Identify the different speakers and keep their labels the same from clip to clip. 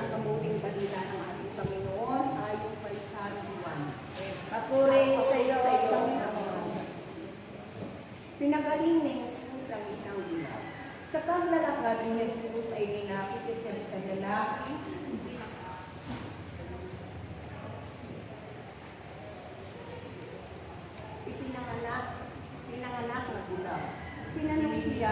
Speaker 1: ang mabuting balita ng ating Panginoon ayon kay San Juan. Papuri sa iyo, Panginoon. Pinagaling ni Jesus ang isang dilaw. Sa paglalakad ni Jesus ay ninapit siya sa lalaki. Pinanganak na dilaw. Tinanong siya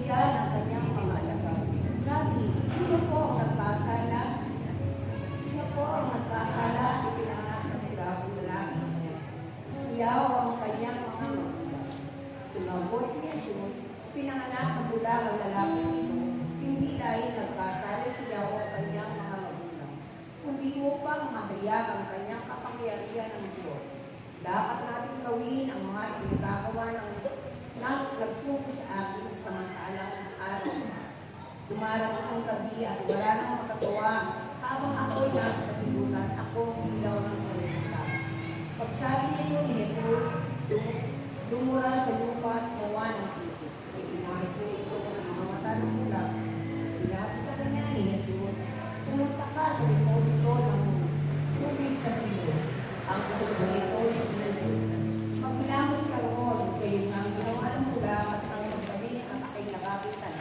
Speaker 1: ng kanyang mga alagad. Rabi, sino po ang nagkasala? Sino po ang nagkasala at ipinanganak na dilaw ng lalaki? Siya o ang kanyang mga magulang? Sumagot si Jesus, pinanganak na bula ng lalaki nito, hindi dahil nagkasala siya o ang kanyang mga magulang, kundi upang mahayag ang kanyang kapangyarihan ng Diyos. Dapat natin gawin ang mga ipinagagawa ng nagsuko sa akin samantalang araw. Dumarating ang gabi at wala nang makatawa. Habang ako'y nasa sa tulunan, ako ang ilaw ng salita. Pagsabi nito ni Jesus, dumura sa lupa at mawa ng tito. Ipinahit ko ito ng mga mata ng ulap. Sinabi sa kanya ni Jesus, pumunta ka sa deposito ng tubig sa silo. Ang tubig nito ay silo. Maghilamos ka roon, kayo ang ginawa ng mula at ang magpali ang aking nakakitan.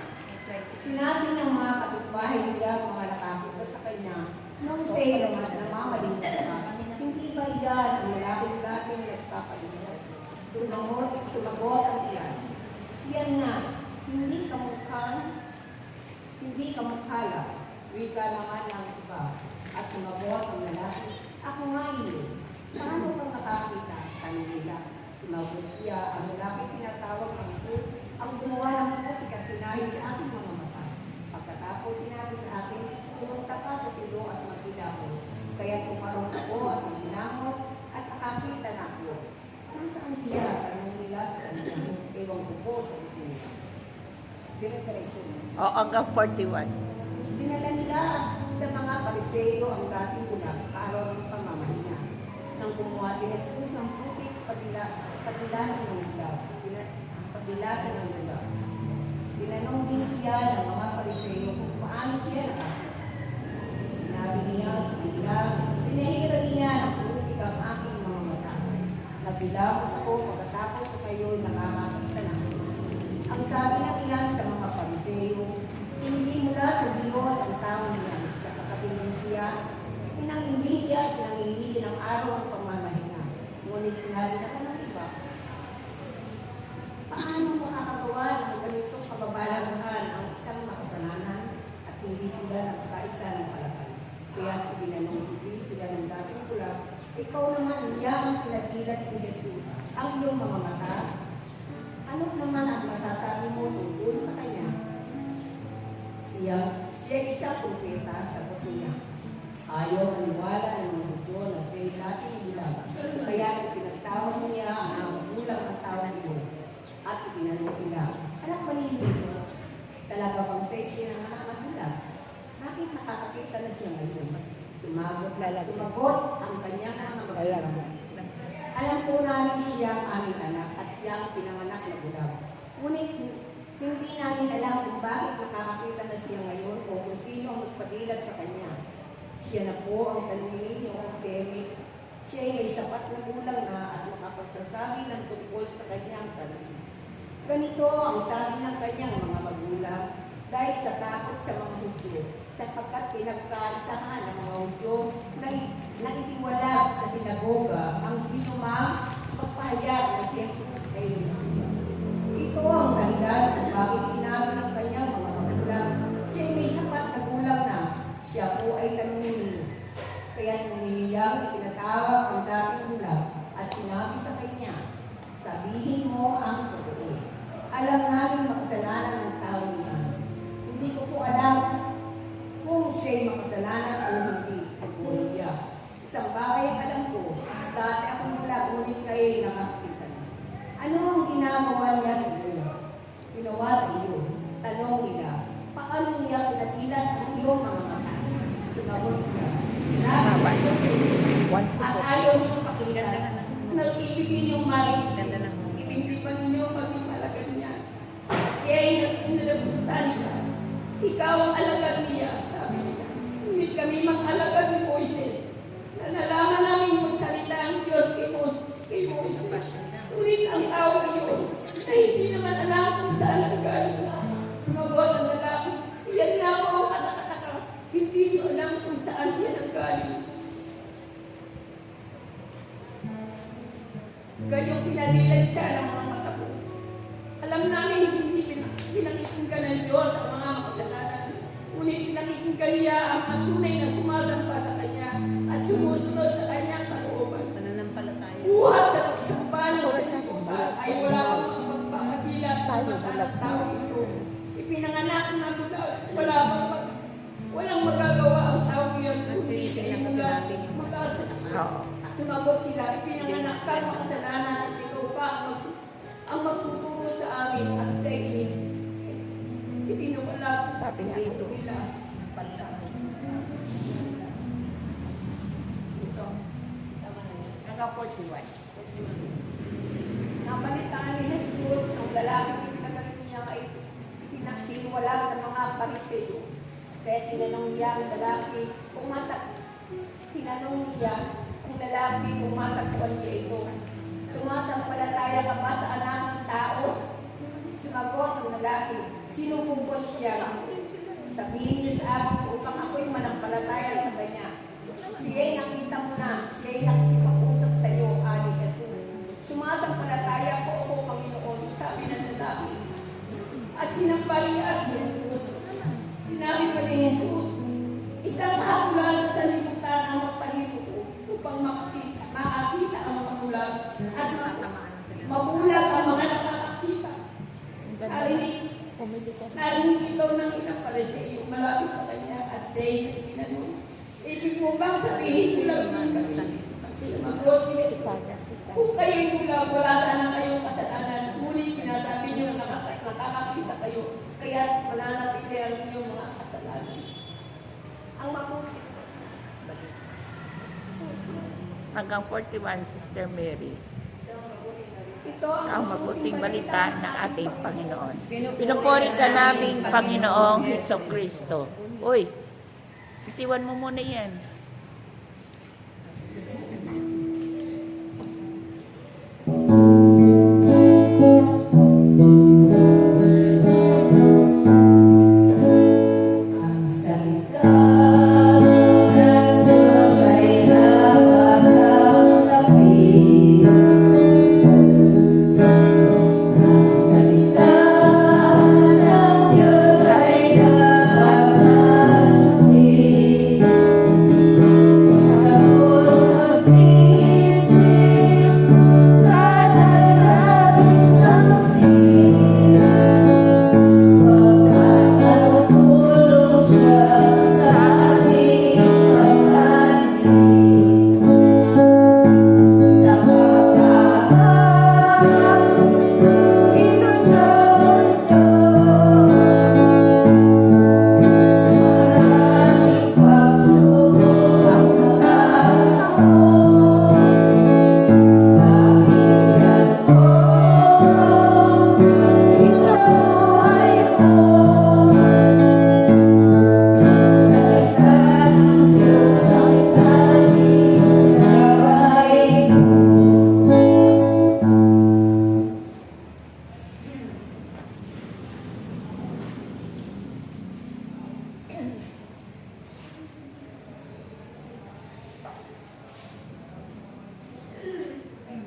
Speaker 1: Sinabi ng mga kapitbahay nila mga nakakita sa kanya, nung say naman na mamalimot ka, hindi ba yan ang malapit natin nagpapalimot? Sumagot ang ilan. Yan na, hindi kamukhala. Wika naman ng iba. At sumagot ang lalaki, ako nga yun. Paano kang nakakita? Tanong nila. Sumagot siya, ang lalaki tinatawag ang Jesus, ang gumawa ng putik at pinahid sa aking mga mata. Pagkatapos sinabi sa akin, pumunta ka sa silo at magkilamos. Kaya tumarong ako at magkilamos at nakakita na ako. Nasaan siya? Tanong nila sa kanya. Ewan ko po sa ito. Dire-diretso niya.
Speaker 2: Hanggang 41.
Speaker 1: Dinala nila sa mga Pariseo ang dating bulag, araw ng pamamahinga. Nang kumuha si Jesus ng putik, padilanan ng lugar. Padilanan ng lugar. Tinanong din siya ng mga Pariseo kung paano siya nakakita. Sinabi niya sa kanila, pinahira niya ng putik ang aking mga mata. Nagbilamos ako pagkatapos sa kayo'y nakakakita na. Ang sabi ng ilan sa mga Pariseo, hindi mula sa Diyos ang tao niya. Sa kakatingin siya, pinangindi niya at pinangindi ng araw ang pamamahinga. Ngunit sinabi na ng iba, paano makakagawa ng ganitong kababalaghan ang isang makasalanan at hindi sila nagkaisa ng palakay? Kaya pinanong sila ng dating pula, ikaw naman iyang pinatilat ni Jesus ang iyong mga mata. Ano naman ang masasabi mo tungkol sa kanya? Siya isang propeta, sagot niya. Ayaw naniwala ng mga Hudyo na siya'y dating bulag. Kaya pinagtawag niya ang magulang ng tawag niyo. At itinanong sila, anak ba ninyo? Talaga bang siya'y pinanganak ng bulag? Bakit nakakakita na siya ngayon? Sumagot ang kanyang mga magulang. Alam po namin siya ang aming anak at siya ang pinanganak na bulag. Ngunit hindi namin alam kung bakit nakakakita na siya ngayon o kung sino ang magpadilag sa kanya. Siya na po ang tanungin niyo ang Semix. Siya ay may sapat na gulang na at makapagsasabi ng tungkol sa kanyang tanong. Ganito ang sabi ng kanyang mga magulang dahil sa takot sa mga Hudyo, sapagkat pinagkaisahan ng mga Hudyo na itiwala sa sinagoga ang sino mang magpahayag na si Jesus ay Mesiyas. Ito ang dahilan kung bakit sinabi ng kanyang mga magulang, siya ay may sapat na gulang na, siya po ay tanungin niyo. Kaya nung niliyang itinatawag ang dating bulag at sinabi sa kanya, sabihin mo ang totoo. Alam namin makasalanan ng tao niya. Hindi ko po alam kung siya'y makasalanan o hindi. Hallelujah. Isang bagay ang alam ko, dati akong bulag, ngunit kayo'y nakakita na. Ano ang ginagawa niya sa iyo? Ginawa sa iyo. Tanong nila, paano niya pinatilan ang iyong mga mata? Sumagot sila. Sinabi ko sa iyo. At ayaw niyo pakinggan. Nag-ibig ninyong marinig. Hindi pa ninyo pagpipalagan niya. Siya ay nagpinalagusta niya. Ikaw ang alagad niya, sabi niya.
Speaker 2: namin kung saan siya nanggaling. Gayong pinanilan siya ng mga mata ko. Alam namin hindi pinakikinggan ng Diyos ang mga makasalanan. Ngunit pinakikinggan niya ang mga tunay na sumasamba sa Kanya at sumusunod sa Kanyang kalooban.
Speaker 1: Pananampalataya.
Speaker 2: Buhat sa pagsamba ng saliputa ay wala pang magpapagila ng mata ng tao ito. Ipinanganak na bulag, walang magagawa ang tao yun. Kundi sa imulat, mula sa sumagot sila, ipinanganak ka makasalanan at ikaw pa ang magtuturo sa amin at sa inyo. Itinuwala dito nila. Ito.
Speaker 1: Naka-41.
Speaker 2: Nabalitaan ni Jesus ang lalaki pinagalit niya ay pinaktiwala ng mga Pariseo. Kaya tinanong niya ang lalaki kung matakbuhan niya ito. Sumasampalataya ka ba sa anak ng tao? Sumagot ang lalaki, sinukumpos siya. Sabihin niyo sa akin upang ako'y manampalataya sa kanya. Siya'y nakita mo na, siya'y nakikipag-usap sa iyo, ani Jesus. Sumasampalataya po ako, Panginoon, sabi ng lalaki. At sinampal niya si Jesus. Sinabi pa ni Jesus, isang kahakulan sa salimutan ang magpalimuto upang makakita ang mga bulag at mabulag ang mga nakakakita. Narinig ikaw ng ilang Pariseo malapit sa kanya at siya'y tinanong, ibig mo bang sabihin sila ng kami? Sumagot si Jesus, kung kayo'y bulag, wala sana kayong kasalanan, ngunit sinasabi niyo nakakakita kayo, kaya mananatili ang inyong mga kasalanan. Ang mabuti.
Speaker 3: Hanggang 41, Sister Mary.
Speaker 2: Ito
Speaker 3: Ang mabuting balita ng ating Panginoon. Pinupuri ka namin, Panginoong Hesukristo. Uy, itiwan mo muna yan.